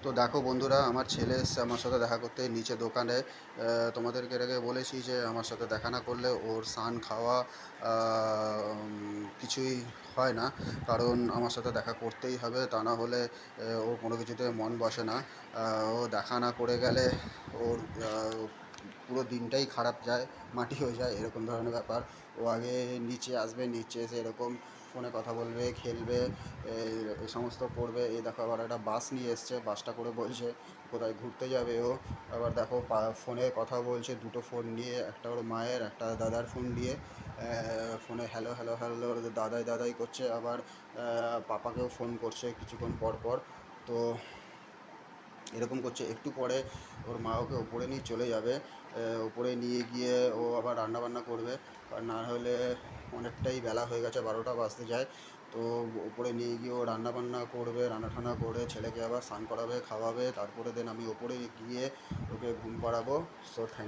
তো দেখো বন্ধুরা, আমার ছেলে এসছে আমার সাথে দেখা করতে নিচে দোকানে। তোমাদেরকে এর আগে বলেছি যে আমার সাথে দেখা না করলে ওর স্নান খাওয়া কিছুই হয় না। কারণ আমার সাথে দেখা করতেই হবে, তা না হলে ওর কোনো কিছুতে মন বসে না। ও দেখা না করে গেলে ওর পুরো দিনটাই খারাপ যায়, মাটি হয়ে যায়, এরকম ধরনের ব্যাপার। ও আগে নিচে আসবে, নিচে এসে এরকম ফোনে কথা বলবে, খেলবে, এই সমস্ত করবে। এই দেখো আবার একটা বাস নিয়ে এসছে, বাসটা করে বলছে কোথায় ঘুরতে যাবে ও। আবার দেখো ফোনে কথা বলছে, দুটো ফোন নিয়ে, একটা ওর মায়ের, একটা দাদার ফোন দিয়ে। ফোনে হ্যালো হ্যালো হ্যালো দাদাই দাদাই করছে। আবার পাপাকেও ফোন করছে কিছুক্ষণ পর পর। তো এরকম করছে। একটু পরে ওর মা ওকে ওপরে নিয়ে চলে যাবে। ওপরে নিয়ে গিয়ে ও আবার রান্নাবান্না করবে, আর না হলে অনেকটাই বেলা হয়ে গেছে, 12টা বাজতে যায়। তো ওপরে নিয়ে গিয়ে ও রান্নাবান্না করবে, রান্না টান্না করে ছেলেকে আবার স্নান করাবে, খাওয়াবে, তারপরে দেন আমি ওপরে গিয়ে ওকে ঘুম পাড়াবো। So thank